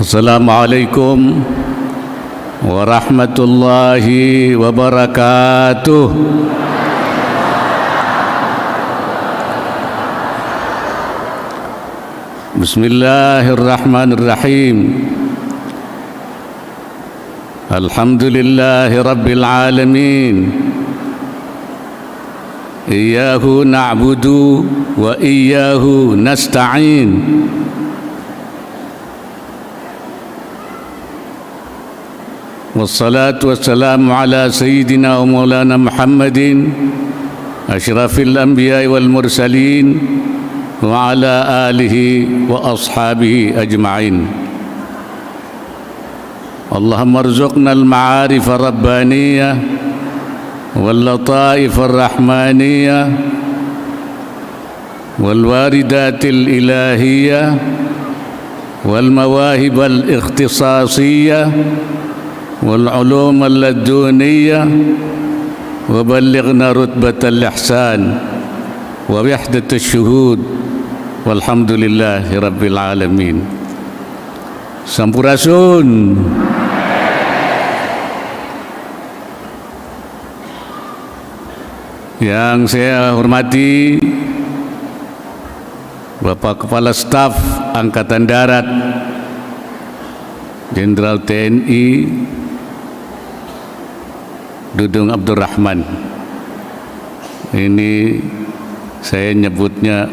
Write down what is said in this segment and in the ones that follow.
Assalamualaikum warahmatullahi wabarakatuh. Bismillahirrahmanirrahim. Alhamdulillahi rabbil alamin. Iyyahu na'budu wa iyyahu nasta'in. Wassalatu wassalamu ala sayyidina wa maulana Muhammadin asyrafil anbiya'i wal mursalin wa ala alihi wa ashabihi ajma'in. Allahumma arzuqna al-ma'arif ar-rabbaniyah wal lataif ar-rahmaniyah wal waridatil ilahiyah wal mawahib al-ikhtisasiyah والعلوم اللدنية وبلغنا رتبة الإحسان ووحدة الشهود والحمد لله رب العالمين. Sampurasun. Yang saya hormati Bapak Kepala Staf Angkatan Darat Jenderal TNI Dudung Abdurrahman. Ini saya nyebutnya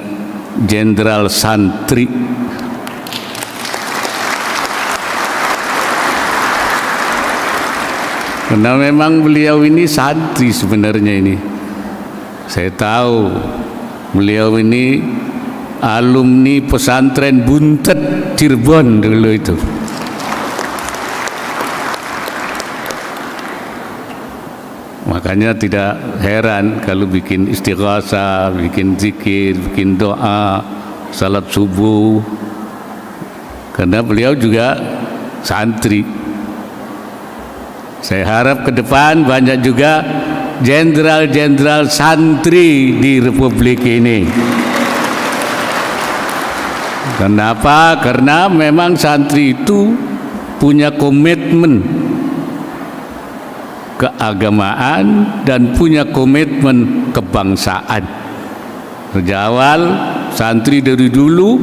Jenderal Santri. Karena memang beliau ini santri sebenarnya ini. Saya tahu beliau ini alumni pesantren Buntet Cirebon dulu itu. Makanya tidak heran kalau bikin istighasah, bikin zikir, bikin doa, salat subuh. Karena beliau juga santri. Saya harap ke depan banyak juga jenderal-jenderal santri di Republik ini. Kenapa? Karena memang santri itu punya komitmen keagamaan dan punya komitmen kebangsaan. Sejak awal santri dari dulu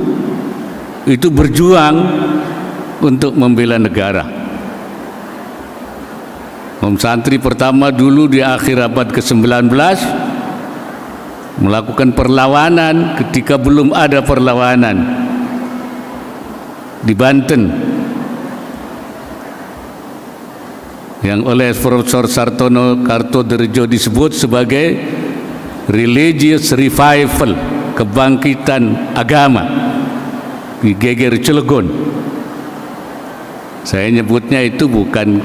itu berjuang untuk membela negara. Santri pertama dulu di akhir abad ke-19 melakukan perlawanan ketika belum ada perlawanan di Banten, yang oleh Profesor Sartono Kartodirjo disebut sebagai religious revival, kebangkitan agama di Geger Cilegon. Saya nyebutnya itu bukan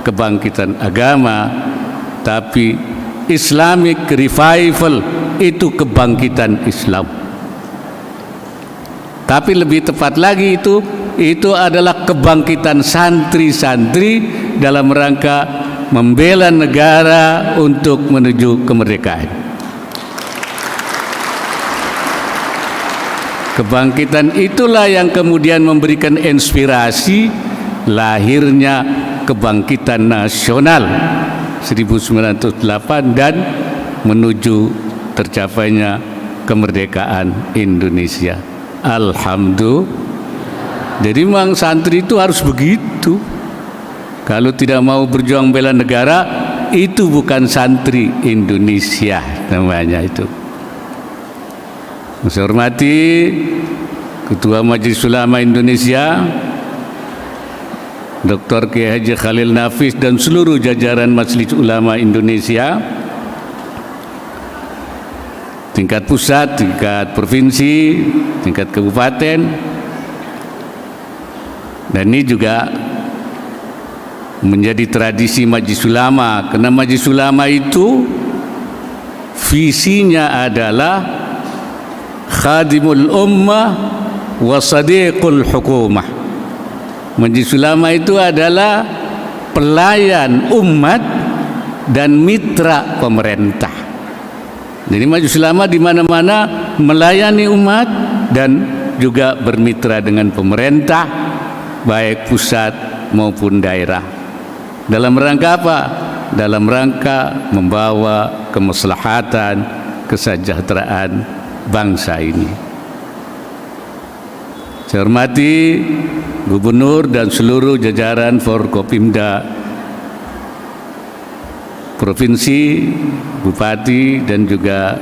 kebangkitan agama, tapi Islamic revival, itu kebangkitan Islam. Tapi lebih tepat lagi itu adalah kebangkitan santri-santri dalam rangka membela negara untuk menuju kemerdekaan. Kebangkitan itulah yang kemudian memberikan inspirasi lahirnya kebangkitan nasional 1908 dan menuju tercapainya kemerdekaan Indonesia. Alhamdulillah. Jadi memang santri itu harus begitu. Kalau tidak mau berjuang bela negara, itu bukan santri Indonesia namanya itu. Saya hormati Ketua Majelis Ulama Indonesia Dr. Kiai Haji Khalil Nafis dan seluruh jajaran Majelis Ulama Indonesia, tingkat pusat, tingkat provinsi, tingkat kabupaten. Dan ini juga menjadi tradisi Majelis Ulama, karena Majelis Ulama itu visinya adalah khadimul ummah wa sadiqul hukumah. Majelis Ulama itu adalah pelayan umat dan mitra pemerintah. Jadi Majelis Ulama di mana-mana melayani umat dan juga bermitra dengan pemerintah baik pusat maupun daerah. Dalam rangka apa? Dalam rangka membawa kemaslahatan, kesejahteraan bangsa ini. Saya hormati Gubernur dan seluruh jajaran Forkopimda Provinsi, Bupati dan juga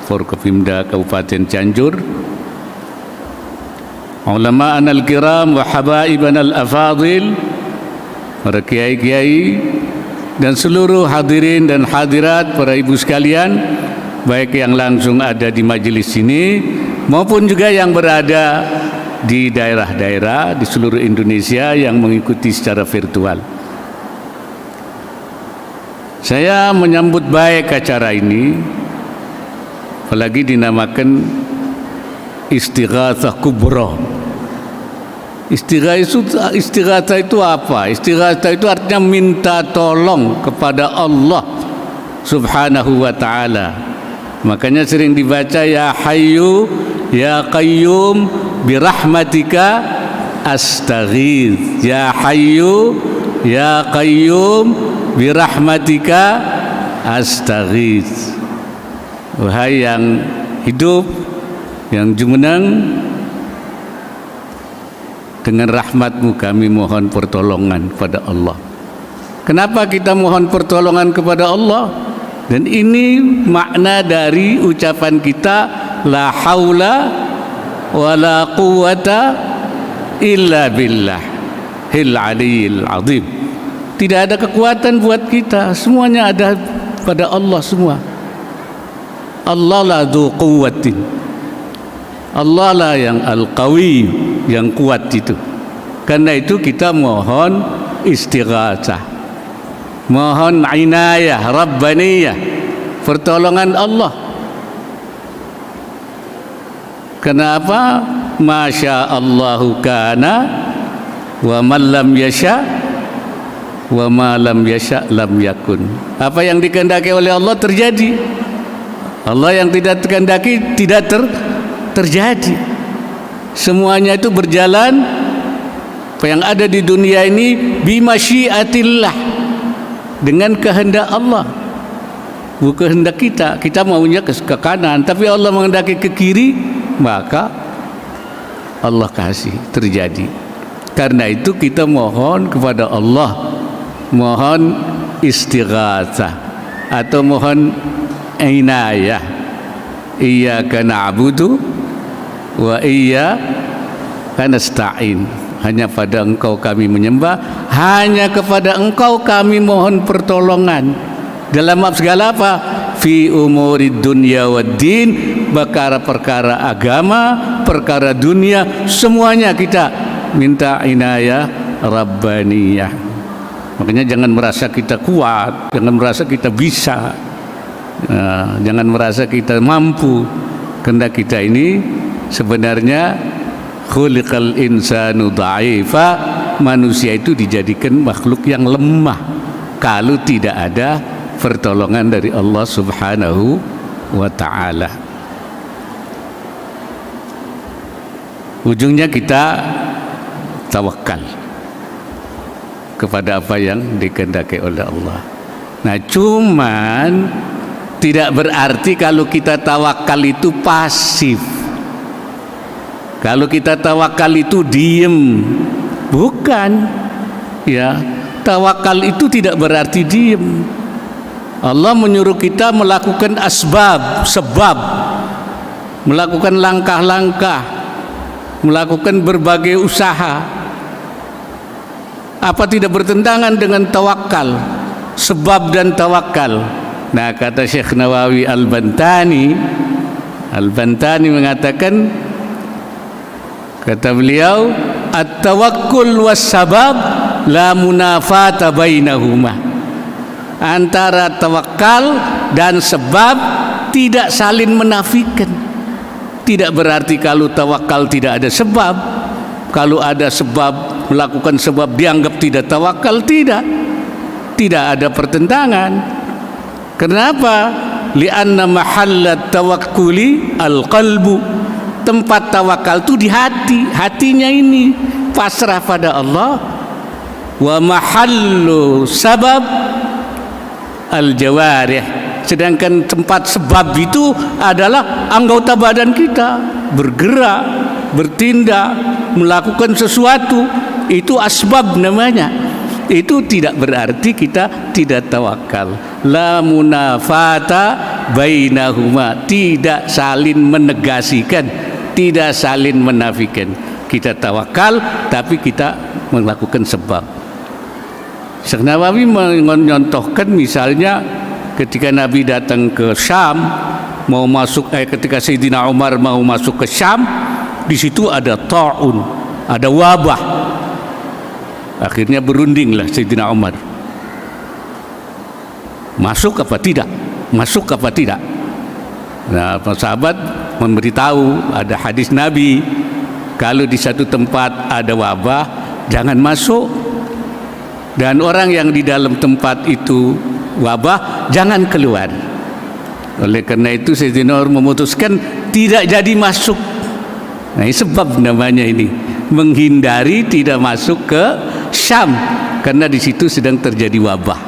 Forkopimda Kabupaten Cianjur, ulama'an al-kiram wa habaiban al-afadil, para kiai-kiai dan seluruh hadirin dan hadirat, para ibu sekalian, baik yang langsung ada di majelis ini maupun juga yang berada di daerah-daerah di seluruh Indonesia yang mengikuti secara virtual. Saya menyambut baik acara ini, apalagi dinamakan Istighatsah Kubra. Istighatsah itu apa? Istighatsah itu artinya minta tolong kepada Allah Subhanahu wa ta'ala. Makanya sering dibaca ya Hayyu ya Qayyum birahmatika astaghits. Ya Hayyu ya Qayyum birahmatika astaghits. Wahai yang hidup, yang jumeneng, dengan rahmat-Mu kami mohon pertolongan kepada Allah. Kenapa kita mohon pertolongan kepada Allah? Dan ini makna dari ucapan kita la haula wala quwata illa billah hil aliyil azim. Tidak ada kekuatan buat kita, semuanya ada pada Allah semua. Allah la dzu quwwatin, Allah lah yang al-qawi, yang kuat itu. Karena itu kita mohon istighatsah, mohon inayah rabbaniyah, pertolongan Allah. Kenapa? Masya Allahu kana wa man lam yasha wa ma lam yasha lam yakun. Apa yang dikehendaki oleh Allah terjadi, Allah yang tidak dikehendaki tidak terjadi. Semuanya itu berjalan, apa yang ada di dunia ini bimasyiatillah, dengan kehendak Allah, bukan kehendak kita. Kita maunya ke kanan, tapi Allah menghendaki ke kiri, maka Allah kasih terjadi. Karena itu kita mohon kepada Allah, mohon istighatsah atau mohon inayah. Iyyaka na'budu wa iyyaka nasta'in. Hanya pada Engkau kami menyembah, hanya kepada Engkau kami mohon pertolongan. Dalam segala apa? Fi umurid dunya wad din, perkara-perkara agama, perkara dunia, semuanya kita minta inayah rabbaniyah. Makanya jangan merasa kita kuat, jangan merasa kita bisa, jangan merasa kita mampu. Karena kita ini sebenarnya khuliqal insanu dha'ifa, manusia itu dijadikan makhluk yang lemah kalau tidak ada pertolongan dari Allah Subhanahu wa ta'ala. Ujungnya kita tawakal kepada apa yang dikehendaki oleh Allah. Nah, cuman tidak berarti kalau kita tawakal itu pasif. Kalau kita tawakal itu diem, bukan. Ya, tawakal itu tidak berarti diem. Allah menyuruh kita melakukan sebab, melakukan langkah-langkah, melakukan berbagai usaha. Apa tidak bertentangan dengan tawakal? Sebab dan tawakal. Nah, kata Syekh Nawawi Al-Bantani mengatakan, kata beliau, at-tawakkul was sabab la munafata bainahuma. Antara tawakal dan sebab tidak saling menafikan. Tidak berarti kalau tawakal tidak ada sebab, kalau ada sebab melakukan sebab dianggap tidak tawakal. Tidak ada pertentangan. Kenapa? Li'anna mahallat tawakkuli al-qalbu. Tempat tawakal itu di hati, hatinya ini. pasrah pada Allah. Wa mahallu sabab al-jawarih, sedangkan tempat sebab itu adalah anggota badan kita, bergerak, bertindak, melakukan sesuatu, itu asbab namanya. Itu tidak berarti kita tidak tawakal. La munafata bainahuma, tidak saling menegasikan, tidak saling menafikan. Kita tawakal tapi kita melakukan sebab. Syekh Nawawi menyontohkan misalnya ketika Nabi datang ke Syam, mau masuk ketika Sayyidina Umar mau masuk ke Syam, di situ ada ta'un, ada wabah. Akhirnya berundinglah Sayyidina Umar. Masuk apa tidak? Masuk apa tidak? Nah, para sahabat memberitahu, ada hadis Nabi, kalau di satu tempat ada wabah, jangan masuk. Dan orang yang di dalam tempat itu wabah, jangan keluar. Oleh karena itu Sayyidina Umar memutuskan tidak jadi masuk. Nah, ini sebab namanya ini, menghindari tidak masuk ke Syam karena di situ sedang terjadi wabah.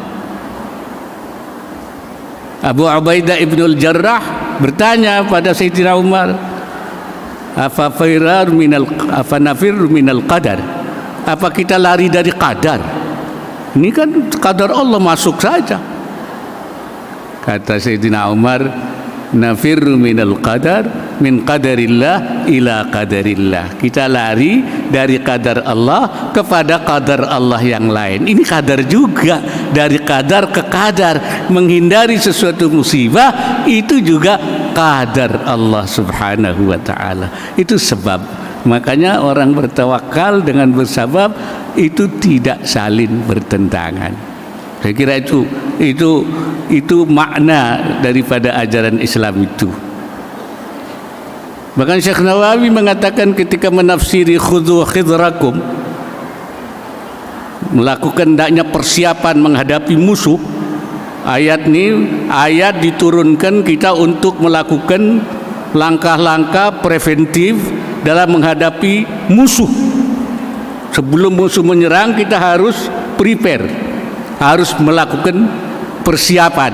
Abu Ubaidah ibnul Jarrah bertanya pada Sayyidina Umar, apa nafir minal qadar? Apa kita lari dari qadar? Ini kan qadar Allah, masuk saja. Kata Sayyidina Umar, nafirru minal qadar min qadarillah ila qadarillah. Kita lari dari qadar Allah kepada qadar Allah yang lain. Ini qadar juga, dari qadar ke qadar. Menghindari sesuatu musibah itu juga qadar Allah subhanahu wa ta'ala. Itu sebab. Makanya orang bertawakal dengan bersabab itu tidak saling bertentangan. Saya kira itu makna daripada ajaran Islam itu. Bahkan Syekh Nawawi mengatakan ketika menafsiri khudhu khidrakum, melakukan hendaknya persiapan menghadapi musuh, ayat diturunkan kita untuk melakukan langkah-langkah preventif dalam menghadapi musuh. Sebelum musuh menyerang, kita harus prepare, harus melakukan persiapan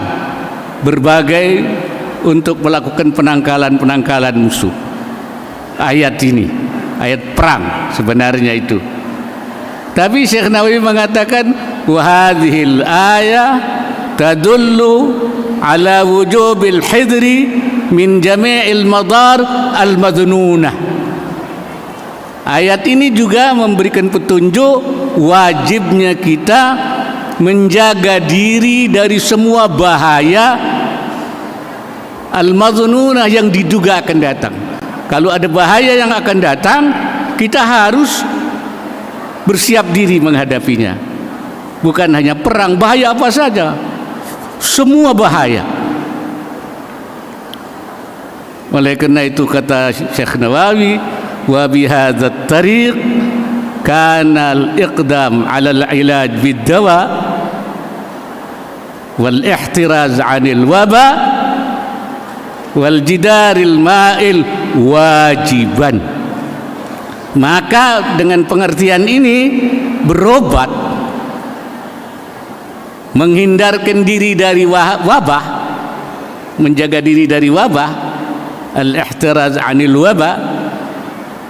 berbagai untuk melakukan penangkalan musuh. Ayat ini, ayat perang sebenarnya itu. Tapi Syekh Nawawi mengatakan wa hadhil ayah tadullu ala wujubil hidri min jami'il madar al-madhnunah. Ayat ini juga memberikan petunjuk wajibnya kita menjaga diri dari semua bahaya al-madhnunah yang diduga akan datang. Kalau ada bahaya yang akan datang, kita harus bersiap diri menghadapinya. Bukan hanya perang, bahaya apa saja, semua bahaya. Oleh karena itu kata Syekh Nawawi, wa bihadzat tariq kana al-iqdam 'ala al-'ilaj bid-dawa wal ihtiraz 'anil waba wal jidaril ma'il wajiban. Maka dengan pengertian ini berobat, menghindarkan diri dari wabah, menjaga diri dari wabah, al-ihtiraz 'anil waba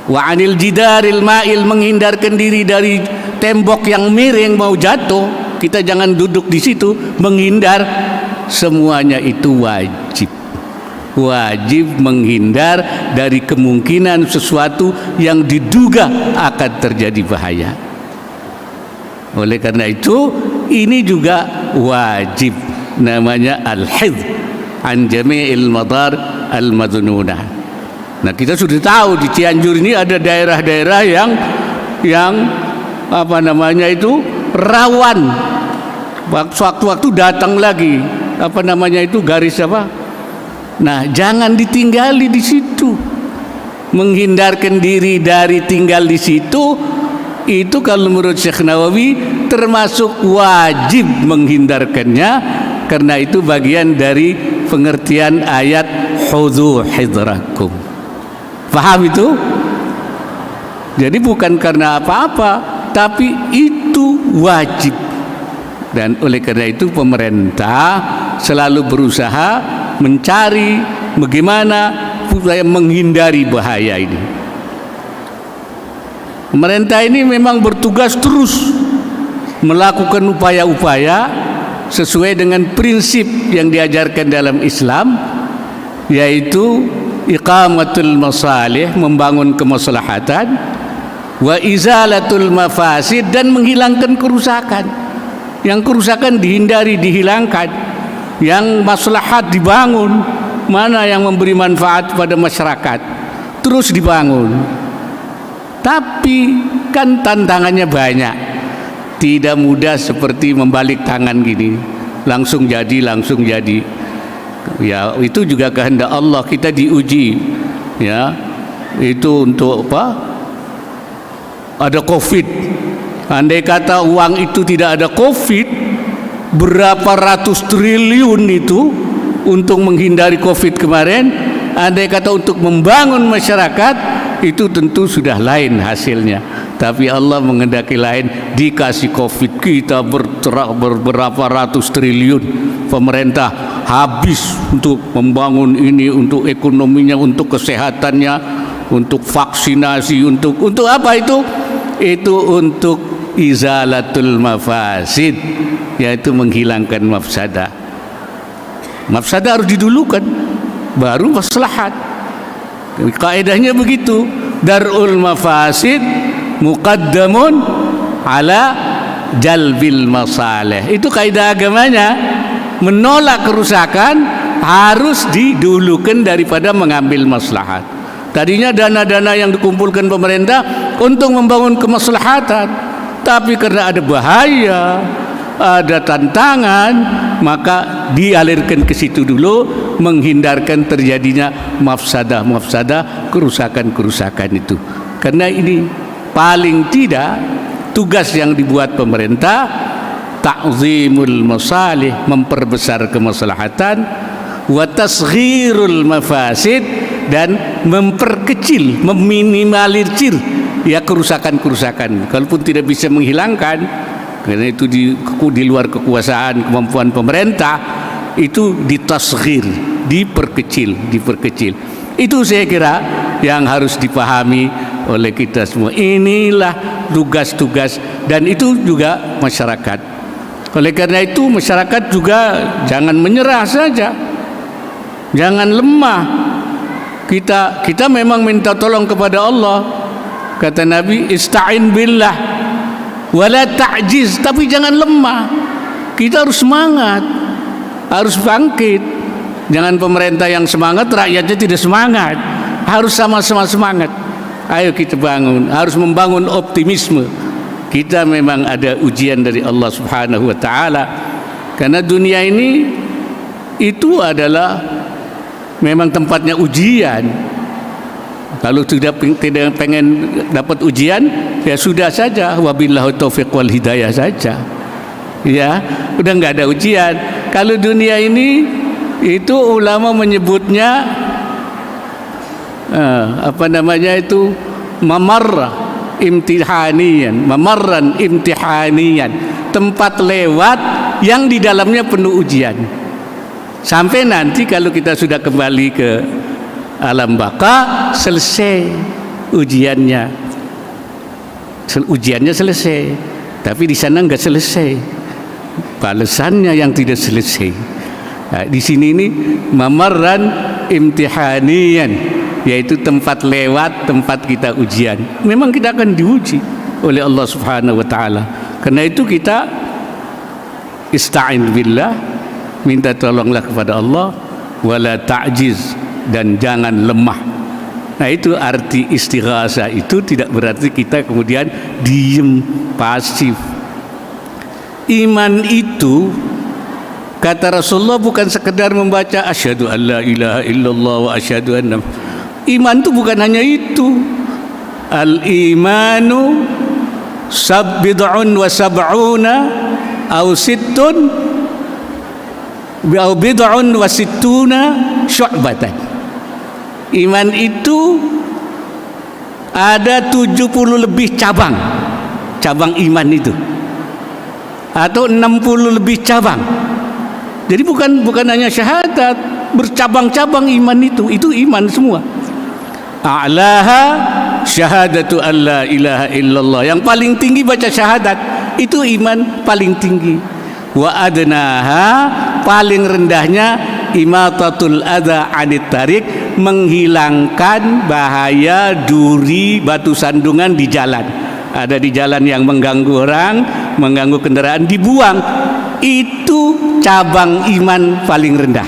wa 'anil jidaril ma'il, menghindarkan diri dari tembok yang miring mau jatuh, kita jangan duduk di situ, menghindar. Semuanya itu wajib menghindar dari kemungkinan sesuatu yang diduga akan terjadi bahaya. Oleh karena itu ini juga wajib, namanya al-hidz an jami'il madar al-madhnunah. Nah, kita sudah tahu di Cianjur ini ada daerah-daerah yang rawan. Waktu-waktu datang lagi garis apa? Nah, jangan ditinggali di situ. Menghindarkan diri dari tinggal di situ itu kalau menurut Syekh Nawawi termasuk wajib menghindarkannya, karena itu bagian dari pengertian ayat khudhu hidrakum. Paham itu? Jadi bukan karena apa-apa, tapi itu wajib. Dan oleh karena itu pemerintah selalu berusaha mencari bagaimana supaya menghindari bahaya ini. Pemerintah ini memang bertugas terus melakukan upaya-upaya sesuai dengan prinsip yang diajarkan dalam Islam, yaitu iqamatul masalih, membangun kemaslahatan, wa izalatul mafasid, dan menghilangkan kerusakan. Yang kerusakan dihindari, dihilangkan, yang maslahat dibangun, mana yang memberi manfaat pada masyarakat terus dibangun. Tapi kan tantangannya banyak, tidak mudah seperti membalik tangan gini, langsung jadi. Ya, itu juga kehendak Allah, kita diuji. Ya, itu untuk apa? Ada COVID. Andai kata uang itu tidak ada COVID, berapa ratus triliun itu untuk menghindari COVID kemarin. Andai kata untuk membangun masyarakat, itu tentu sudah lain hasilnya. Tapi Allah menghendaki lain, dikasih COVID, kita berberapa ratus triliun. Pemerintah habis untuk membangun ini, untuk ekonominya, untuk kesehatannya, untuk vaksinasi, untuk apa itu? Itu untuk izalatul mafasid, yaitu menghilangkan mafsadah. Mafsadah harus didulukan, baru maslahat. Kaidahnya begitu, darul mafasid muqaddamun ala jalbil masalih. Itu kaidah agamanya. Menolak kerusakan harus didulukan daripada mengambil maslahat. Tadinya dana-dana yang dikumpulkan pemerintah untuk membangun kemaslahatan, tapi karena ada bahaya, ada tantangan, maka dialirkan ke situ dulu, menghindarkan terjadinya mafsadah, kerusakan itu. Karena ini paling tidak tugas yang dibuat pemerintah, ta'zimul masalih, memperbesar kemaslahatan, wa tasghirul mafasid, dan memperkecil, meminimalisir ya kerusakan. Kalaupun tidak bisa menghilangkan, karena itu di luar kekuasaan kemampuan pemerintah, itu ditasghir, diperkecil. Itu saya kira yang harus dipahami oleh kita semua. Inilah tugas-tugas, dan itu juga masyarakat. Oleh karena itu masyarakat juga jangan menyerah saja, jangan lemah. Kita memang minta tolong kepada Allah. Kata Nabi, ista'in billah wala ta'jiz, tapi jangan lemah. Kita harus semangat, harus bangkit. Jangan pemerintah yang semangat, rakyatnya tidak semangat. Harus sama-sama semangat. Ayo kita bangun, harus membangun optimisme. Kita memang ada ujian dari Allah Subhanahu wa taala. Karena dunia ini itu adalah memang tempatnya ujian. Kalau tidak pengen dapat ujian, ya sudah saja, wabillahi taufiq wal hidayah saja. Ya, udah enggak ada ujian. Kalau dunia ini itu ulama menyebutnya mamarran imtihanian, tempat lewat yang di dalamnya penuh ujian. Sampai nanti kalau kita sudah kembali ke alam baka, selesai ujiannya selesai. Tapi di sana enggak selesai, balasannya yang tidak selesai. Nah, di sini ini mamarran imtihanian, yaitu tempat lewat, tempat kita ujian. Memang kita akan diuji oleh Allah Subhanahu wa taala. Karena itu kita ista'in billah, minta tolonglah kepada Allah, wala ta'jiz, dan jangan lemah. Nah, itu arti istighasah. Itu tidak berarti kita kemudian diem pasif. Iman itu, kata Rasulullah, bukan sekedar membaca asyhadu an la ilaha illallah wa asyhadu anna. Iman itu bukan hanya itu. Al-imanu bid'un wa sab'una aw sittun aw bid'un wa sittuna syu'batan. Iman itu ada 70 lebih cabang iman itu, atau 60 lebih cabang. Jadi bukan hanya syahadat, bercabang-cabang iman itu iman semua. A'laha syahadatu alla ilaha illallah, yang paling tinggi baca syahadat, itu iman paling tinggi. Wa adnaha, paling rendahnya imatatul adza anit tarik, menghilangkan bahaya duri batu sandungan di jalan. Ada di jalan yang mengganggu orang, mengganggu kendaraan, dibuang. Itu cabang iman paling rendah.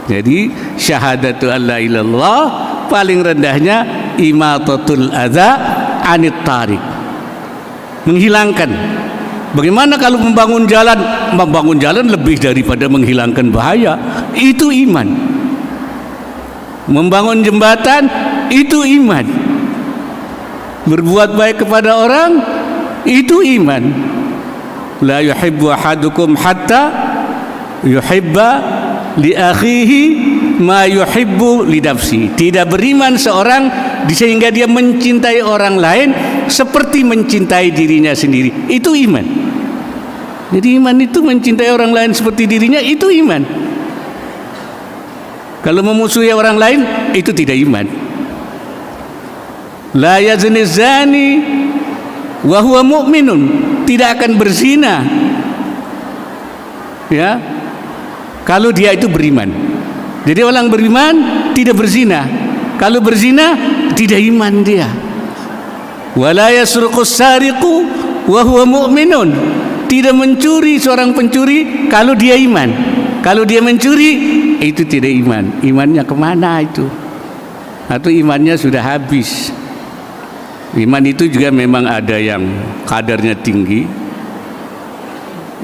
Jadi syahadatu alla ilallah, paling rendahnya imatatul adza anit tarik, menghilangkan. Bagaimana kalau membangun jalan? Membangun jalan lebih daripada menghilangkan bahaya, itu iman. Membangun jembatan, itu iman. Berbuat baik kepada orang, itu iman. La yuhibbu ahadukum hatta yuhibba li akhihi ma yuhibbu li nafsi. Tidak beriman seorang sehingga dia mencintai orang lain seperti mencintai dirinya sendiri. Itu iman. Jadi iman itu mencintai orang lain seperti dirinya, itu iman. Kalau memusuhi orang lain, itu tidak iman. La yazni zani wa huwa mu'minun, tidak akan berzina, ya, kalau dia itu beriman. Jadi orang beriman tidak berzina. Kalau berzina, tidak iman dia. Wala yasruqus sariqu wa huwa mu'minun, tidak mencuri seorang pencuri kalau dia iman. Kalau dia mencuri, itu tidak iman. Imannya kemana itu? Atau imannya sudah habis. Iman itu juga memang ada yang kadarnya tinggi,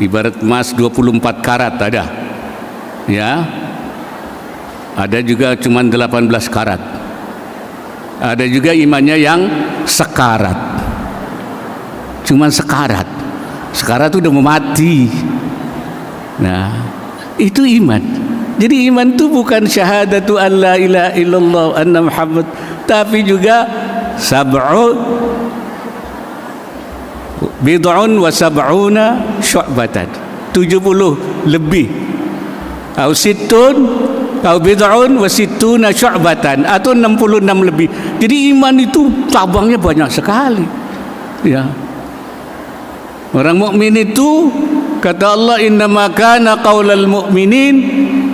ibarat emas 24 karat ada, ya. Ada juga cuma 18 karat. Ada juga imannya yang sekarat, cuma sekarat. Sekarat itu udah mau mati. Nah, itu iman. Jadi iman itu bukan syahadatu an la ilaha illallah anna Muhammad, tapi juga bid'un wa sab'una syu'batan, 70 lebih, atau sittun atau bid'un wa sittuna syu'batan, atau 66 lebih. Jadi iman itu cabangnya banyak sekali, ya. Orang mukmin itu, kata Allah, innama kana qaulal mu'minin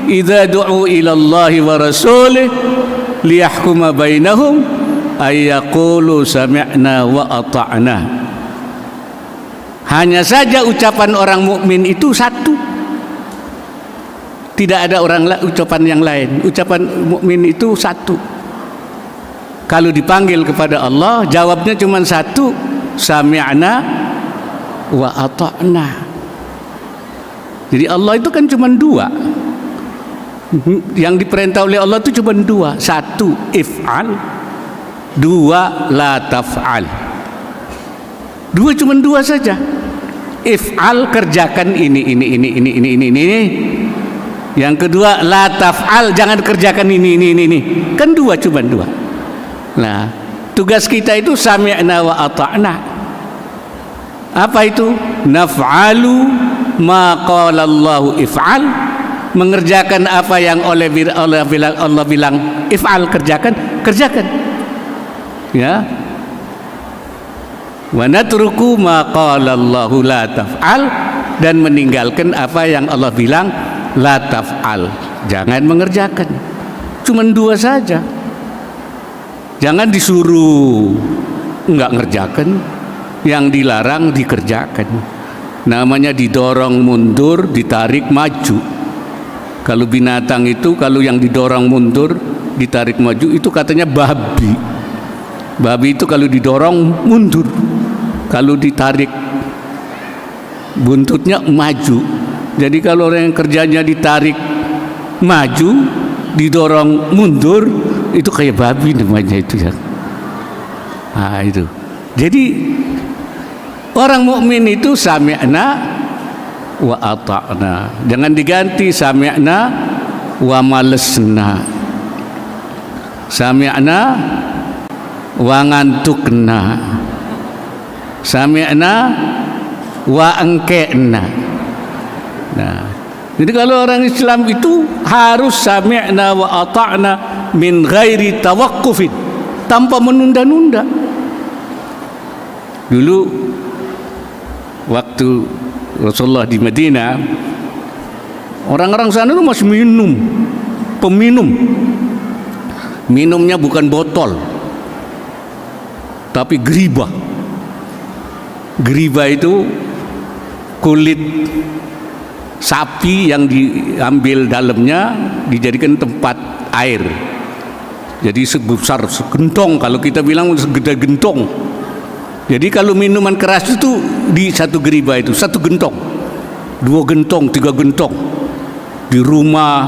idza du'u ila Allahi wa rasulih liyahkuma bainahum ayyaqulu sami'na wa ata'na. Hanya saja ucapan orang mukmin itu satu, tidak ada ucapan yang lain. Ucapan mukmin itu satu. Kalau dipanggil kepada Allah, jawabnya cuma satu, sami'na wa ata'na. Jadi Allah itu kan cuma dua. Yang diperintah oleh Allah itu cuma dua. Satu, if'al. Dua, la taf'al. Dua, cuma dua saja. If'al, kerjakan ini. Yang kedua, la taf'al, jangan kerjakan ini. Kan dua, cuma dua. Nah, tugas kita itu sami'na wa ata'na. Apa itu? Naf'alu ma qala Allahu if'al, mengerjakan apa yang Allah bilang if'al, kerjakan. Ya. Wa natruku ma qala Allahu la taf'al, dan meninggalkan apa yang Allah bilang la taf'al, jangan mengerjakan. Cuma dua saja. Jangan disuruh enggak ngerjakan, yang dilarang dikerjakan. Namanya didorong mundur, ditarik maju. Kalau binatang itu, kalau yang didorong mundur, ditarik maju, itu katanya babi. Babi itu kalau didorong mundur, kalau ditarik buntutnya maju. Jadi kalau orang yang kerjanya ditarik maju, didorong mundur, itu kayak babi namanya itu, ya. Nah, itu. Jadi orang mukmin itu sami'na wa ata'na. Jangan diganti sami'na wa malesna. Sami'na wa ngantukna, sami'na wa engke'na. Nah, jadi kalau orang Islam itu harus sami'na wa ata'na min ghairi tawaqqufin, tanpa menunda-nunda. Dulu waktu Rasulullah di Madinah, orang-orang sana itu masih peminum. Minumnya bukan botol, tapi geribah. Geribah itu kulit sapi yang diambil dalamnya dijadikan tempat air. Jadi sebesar segentong, kalau kita bilang segede gentong. Jadi kalau minuman keras itu di satu geribah itu, satu gentong, 2 gentong, 3 gentong. Di rumah,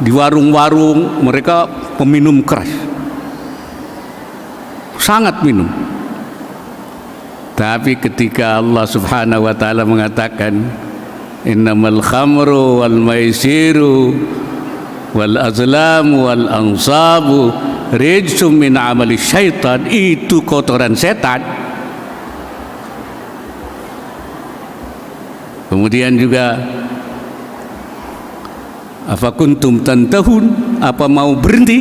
di warung-warung, mereka peminum keras, sangat minum. Tapi ketika Allah Subhanahu wa ta'ala mengatakan innamal khamru wal maisiru wal azlamu wal ansabu rijsum min amali syaitan, itu kotoran setan. Kemudian juga apa kuntum tantahun, apa mau berhenti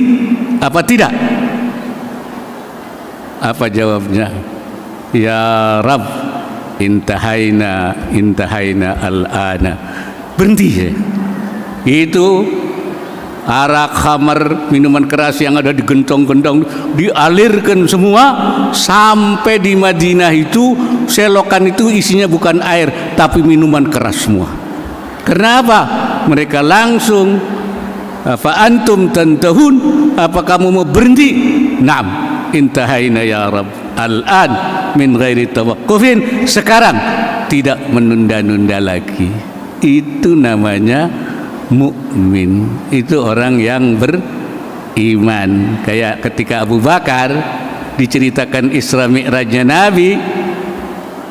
apa tidak? Apa jawabnya? Ya Rabb, intahaina al-ana. Berhenti ya. Itu arak, khamar, minuman keras yang ada di gentong-gentong dialirkan semua sampai di Madinah itu, selokan itu isinya bukan air tapi minuman keras semua. Kenapa? Mereka langsung fa antum tantahun, apa kamu mau berhenti? Naam, intahaina ya Rabb al-an min ghairi tawaqqufin, sekarang tidak menunda-nunda lagi. Itu namanya mukmin, itu orang yang beriman. Kayak ketika Abu Bakar diceritakan Isra Mi'rajnya Nabi,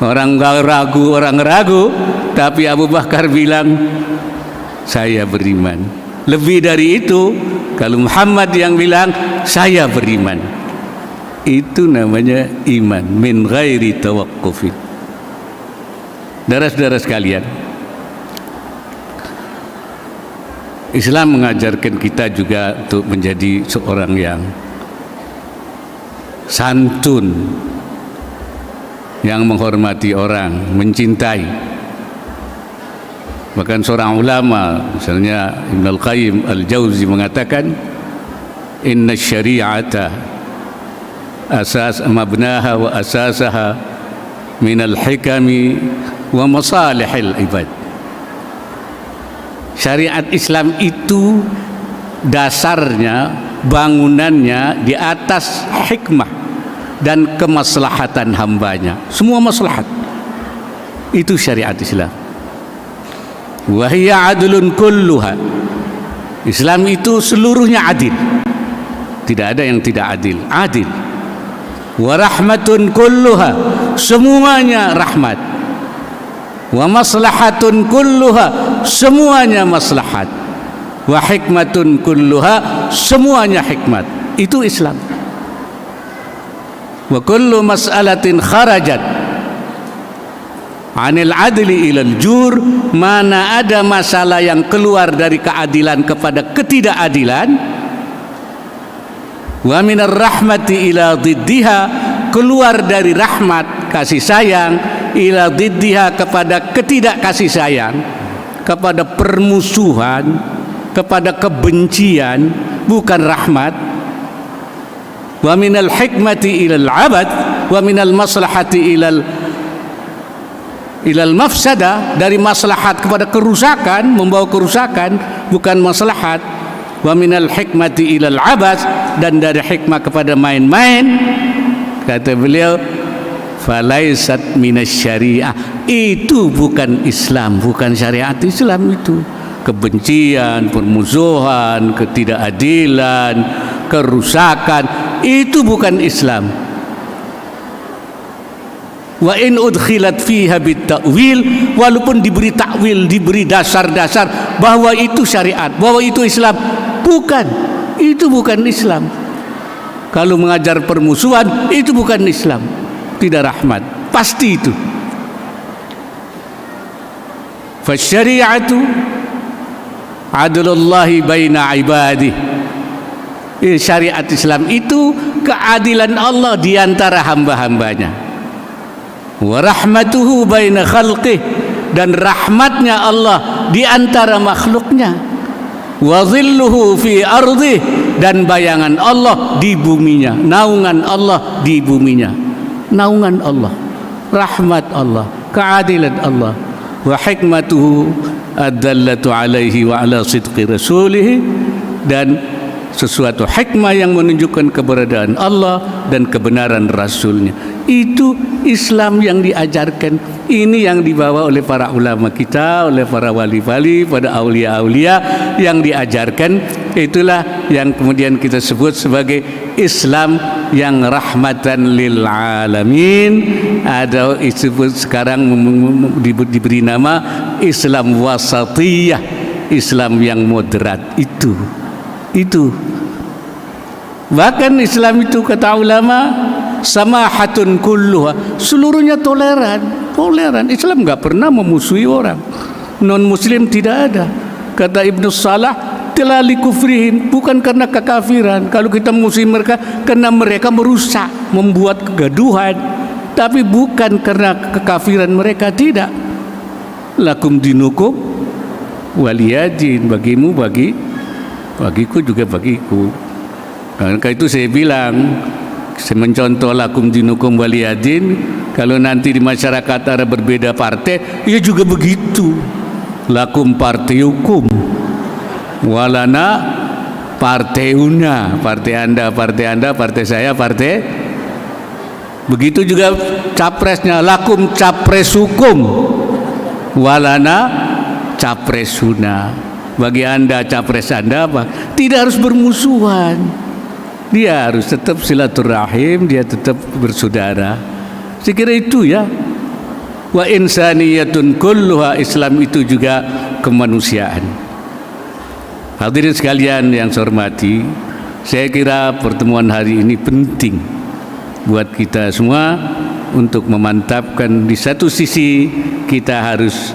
orang ragu, tapi Abu Bakar bilang saya beriman. Lebih dari itu, kalau Muhammad yang bilang saya beriman, itu namanya iman min ghairi tawaqqufin. Saudara-saudara sekalian, Islam mengajarkan kita juga untuk menjadi seorang yang santun, yang menghormati orang, mencintai. Bahkan seorang ulama, misalnya Ibn Al-Qayyim Al-Jauzi mengatakan, inna syari'ata asas mabnaha wa asasaha min al-hikami wa masalihil ibad. Syariat Islam itu dasarnya, bangunannya di atas hikmah dan kemaslahatan hambanya. Semua maslahat itu syariat Islam. Wahiyya adlun kulluha. Islam itu seluruhnya adil, tidak ada yang tidak adil, adil. Wa rahmatun kulluha, semuanya rahmat. Wa maslahatun kulluha, semuanya maslahat. Wa hikmatun kulluha, semuanya hikmat. Itu Islam. Wa kullu mas'alatin kharajat anil adli ilal jur, mana ada masalah yang keluar dari keadilan kepada ketidakadilan. Wa minar rahmati ila diddiha, keluar dari rahmat kasih sayang, ila diddiha kepada ketidak kasih sayang, kepada permusuhan, kepada kebencian, bukan rahmat. Wa minal hikmati ilal abad, wa minal maslahati ilal mafsada, dari maslahat kepada kerusakan, membawa kerusakan, bukan maslahat. Wa minal hikmati ilal abad, dan dari hikmah kepada main-main. Kata beliau, falaisat minasyariah, itu bukan Islam, bukan syariat Islam. Itu kebencian, permusuhan, ketidakadilan, kerusakan, itu bukan Islam. Wa in udkhilat fiha bitta'wil, walaupun diberi takwil, diberi dasar-dasar bahwa itu syariat, bahwa itu Islam, bukan, itu bukan Islam. Kalau mengajar permusuhan, itu bukan Islam, tidak rahmat, pasti itu. Fasyari'atu adlullahi baina ibadih. Syariat Islam itu keadilan Allah di antara hamba-hambanya. Wa rahmatuhu baina khalqih, dan rahmatnya Allah di antara makhluknya. Wa dhilluhu fi ardih, dan bayangan Allah di buminya, naungan Allah di buminya. Naungan Allah, rahmat Allah, keadilan Allah. Wa hikmatuhu ad-dallatu alaihi wa ala sidqi rasulih, dan sesuatu hikmah yang menunjukkan keberadaan Allah dan kebenaran Rasulnya. Itu Islam yang diajarkan. Ini yang dibawa oleh para ulama kita, oleh para wali-wali, pada aulia-aulia yang diajarkan. Itulah yang kemudian kita sebut sebagai Islam yang rahmatan lil alamin. Ada disebut sekarang diberi nama Islam wasatiyah, Islam yang moderat. Itu bahkan Islam itu, kata ulama, samahatun kulluha, seluruhnya toleran. Islam enggak pernah memusuhi orang. Non muslim tidak ada. Kata Ibnu Salah, telah likufrihim, bukan karena kekafiran. Kalau kita memusuhi mereka karena mereka merusak, membuat kegaduhan, tapi bukan karena kekafiran mereka, tidak. Lakum dinukum waliyadin, bagimu bagiku juga bagiku. Karena itu saya bilang, saya mencontoh lakum dinukum waliyadin. Kalau nanti di masyarakat ada berbeda partai, ya juga begitu. Lakum partai hukum, walana partaiuna, partai anda, partai saya, partai. Begitu juga capresnya, lakum capres hukum, walana capresuna. Bagi anda capres anda apa? Tidak harus bermusuhan. Dia harus tetap silaturahim, dia tetap bersaudara. Saya kira itu ya. Wa insaniyatun kulluha, Islam itu juga kemanusiaan. Hadirin sekalian yang saya hormati, saya kira pertemuan hari ini penting buat kita semua untuk memantapkan. Di satu sisi kita harus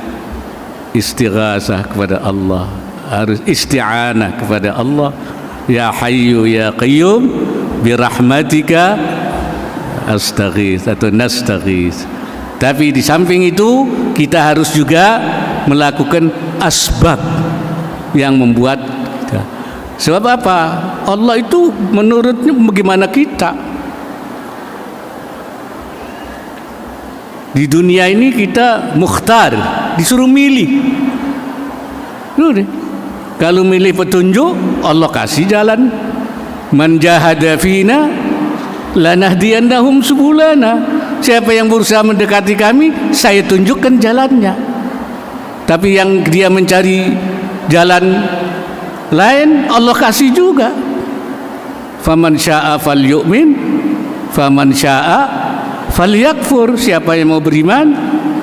istighasah kepada Allah, harus isti'anah kepada Allah. Ya Hayyu ya Qayyum birahmatika astaghits atau nastaghits. Tapi di samping itu kita harus juga melakukan asbab yang membuat kita. Sebab apa? Allah itu menurutnya bagaimana kita. Di dunia ini kita mukhtar, disuruh milih. Kalau milih petunjuk, Allah kasih jalan. Man jahada fina lanahdiyannahum subulana. Siapa yang berusaha mendekati kami, saya tunjukkan jalannya. Tapi yang dia mencari jalan lain, Allah kasih juga. Faman syaa falyu'min, faman syaa falyakfur. Siapa yang mau beriman,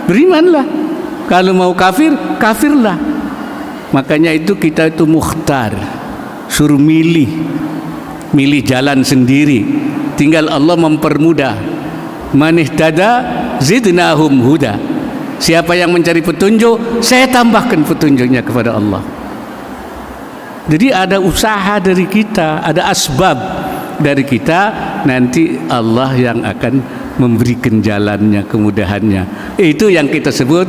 berimanlah. Kalau mau kafir, kafirlah. Makanya itu kita itu mukhtar, suruh milih jalan sendiri. Tinggal Allah mempermudah. Man ihtada zidnahum huda. Siapa yang mencari petunjuk, saya tambahkan petunjuknya kepada Allah. Jadi ada usaha dari kita, ada asbab dari kita, nanti Allah yang akan memberikan jalannya, kemudahannya. Itu yang kita sebut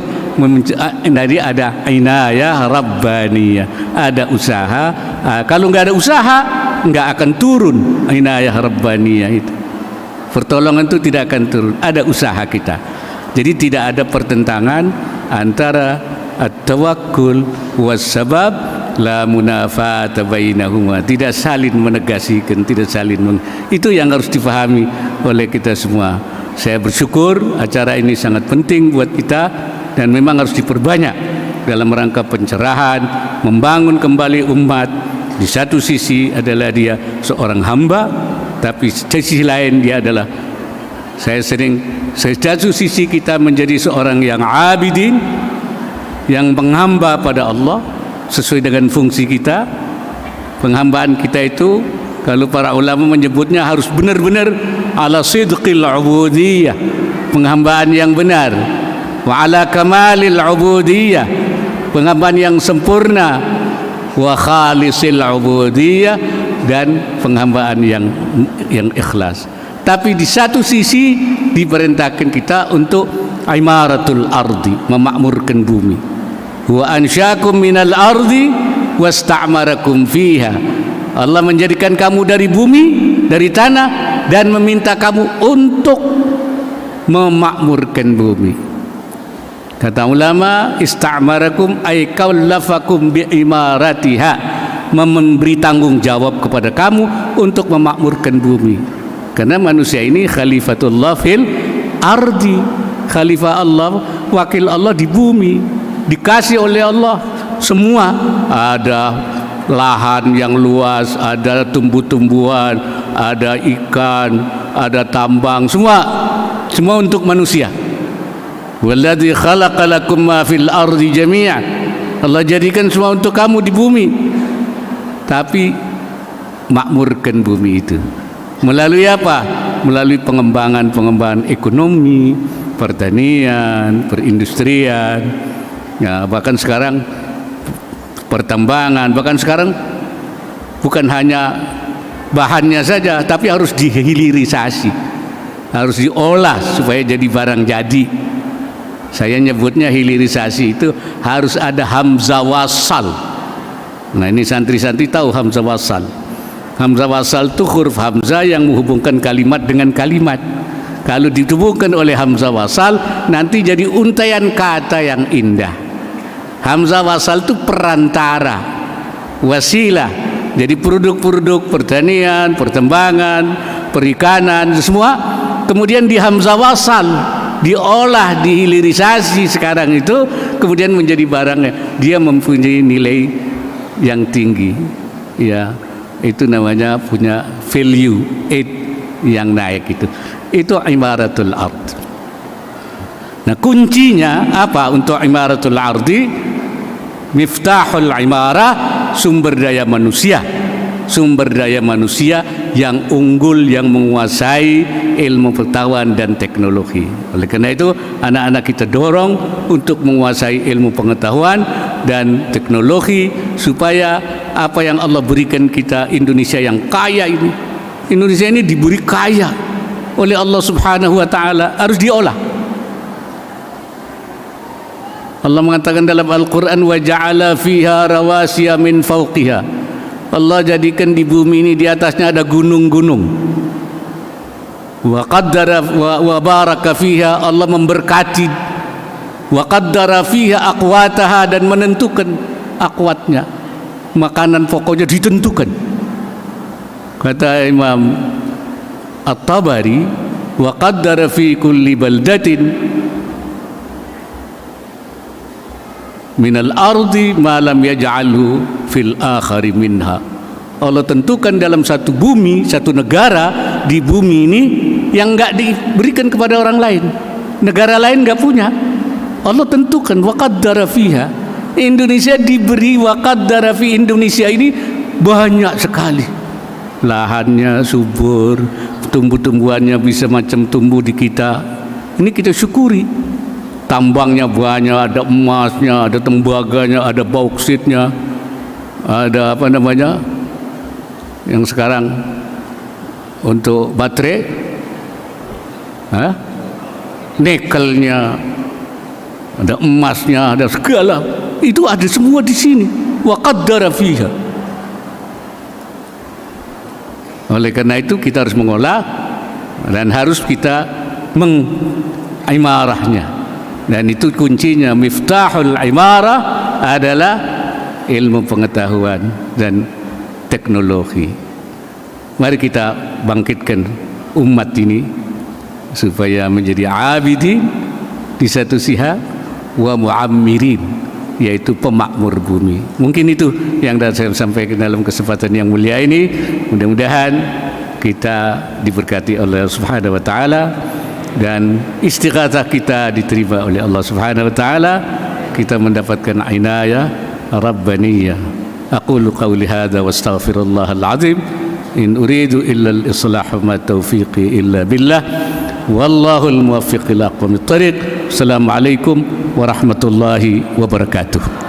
dari ada inayah rabbaniyah, ada usaha. Kalau nggak ada usaha, nggak akan turun inayah rabbaniyah itu. Pertolongan itu tidak akan turun, ada usaha kita. Jadi tidak ada pertentangan antara at-tawakkul was sabab, la munafata bainahuma. Tidak saling menegasikan, tidak saling itu yang harus difahami oleh kita semua. Saya bersyukur acara ini sangat penting buat kita dan memang harus diperbanyak dalam rangka pencerahan, membangun kembali umat. Di satu sisi adalah dia seorang hamba, tapi di sisi lain dia adalah satu sisi kita menjadi seorang yang abidin, yang menghamba pada Allah sesuai dengan fungsi kita. Penghambaan kita itu Kalau para ulama menyebutnya harus benar-benar ala sidqil ubudiyah, penghambaan yang benar, wa ala kamalil ubudiyah, penghambaan yang sempurna, wa khalisil ubudiyah, dan penghambaan yang ikhlas. Tapi di satu sisi diperintahkan kita untuk imaratul ardi, memakmurkan bumi. Wa ansyakum minal ardi wasta'marakum fiha. Allah menjadikan kamu dari bumi, dari tanah, dan meminta kamu untuk memakmurkan bumi. Kata ulama, ista'marakum ay kallafakum bi'imaratiha, memberi tanggung jawab kepada kamu untuk memakmurkan bumi. Karena manusia ini khalifatullah fil ardi, khalifah Allah, wakil Allah di bumi, dikasih oleh Allah semua. Ada lahan yang luas, ada tumbuh-tumbuhan, ada ikan, ada tambang, semua untuk manusia. Walladzi khalaqa lakum ma fil ardi jami'an. Allah jadikan semua untuk kamu di bumi. Tapi makmurkan bumi itu melalui apa? Melalui pengembangan ekonomi, pertanian, perindustrian, ya, bahkan sekarang pertambangan, bahkan sekarang bukan hanya bahannya saja, tapi harus dihilirisasi, harus diolah supaya jadi barang jadi. Saya nyebutnya hilirisasi itu harus ada hamzah wasal. Nah, ini santri-santri tahu hamzah wasal. Hamzah wasal itu huruf hamzah yang menghubungkan kalimat dengan kalimat. Kalau dihubungkan oleh hamzah wasal, nanti jadi untaian kata yang indah. Hamzah wasal itu perantara, wasilah. Jadi produk-produk pertanian, pertambangan, perikanan, semua kemudian di hamzah wasal, diolah, dihilirisasi sekarang itu, kemudian menjadi barangnya. Dia mempunyai nilai yang tinggi, ya, itu namanya punya value add yang naik itu imaratul ard. Nah, kuncinya apa untuk imaratul ardi? Miftahul imarah, sumber daya manusia yang unggul, yang menguasai ilmu pengetahuan dan teknologi. Oleh karena itu, anak-anak kita dorong untuk menguasai ilmu pengetahuan dan teknologi, supaya apa yang Allah berikan kita, Indonesia yang kaya ini, Indonesia ini diberi kaya oleh Allah Subhanahu wa taala, harus diolah. Allah mengatakan dalam Al-Quran, wa ja'ala fiha rawasiya min fawqiha. Allah jadikan di bumi ini, di atasnya ada gunung-gunung. Wa qaddara wa baraka fiha, Allah memberkati. Wa qaddara fiha aqwataha, dan menentukan aqwatnya, makanan pokoknya ditentukan. Kata Imam At-Tabari, wa qaddara fi kulli baldatin minal ardi ma lam yaj'alhu fil akhari minha. Allah tentukan dalam satu bumi, satu negara di bumi ini yang enggak diberikan kepada orang lain. Negara lain enggak punya. Allah tentukan wa qaddara fiha. Indonesia diberi wa qaddara fi. Indonesia ini banyak sekali. Lahannya subur, tumbuh-tumbuhannya bisa macam tumbuh di kita. Ini kita syukuri. Tambangnya banyak, ada emasnya, ada tembaganya, ada bauksitnya, ada apa namanya yang sekarang untuk baterai, nikelnya, ada emasnya, ada segala itu ada semua di sini. Wa qaddara fiha. Oleh karena itu kita harus mengolah dan harus kita mengimarahnya. Dan itu kuncinya, miftahul imarah adalah ilmu pengetahuan dan teknologi. Mari kita bangkitkan umat ini supaya menjadi abidin di satu sisi, wa muammirin, yaitu pemakmur bumi. Mungkin itu yang saya sampaikan dalam kesempatan yang mulia ini. Mudah-mudahan kita diberkati oleh Allah Subhanahu wa taala dan istighatsah kita diterima oleh Allah Subhanahu wa taala, kita mendapatkan inayah rabbaniyah. Aqulu qawli hadza wa astaghfirullahal azim In uridu illa al-islah ma taufiqi illa billah. Wallahul muwaffiq ila aqwamit thariq. Assalamualaikum warahmatullahi wabarakatuh.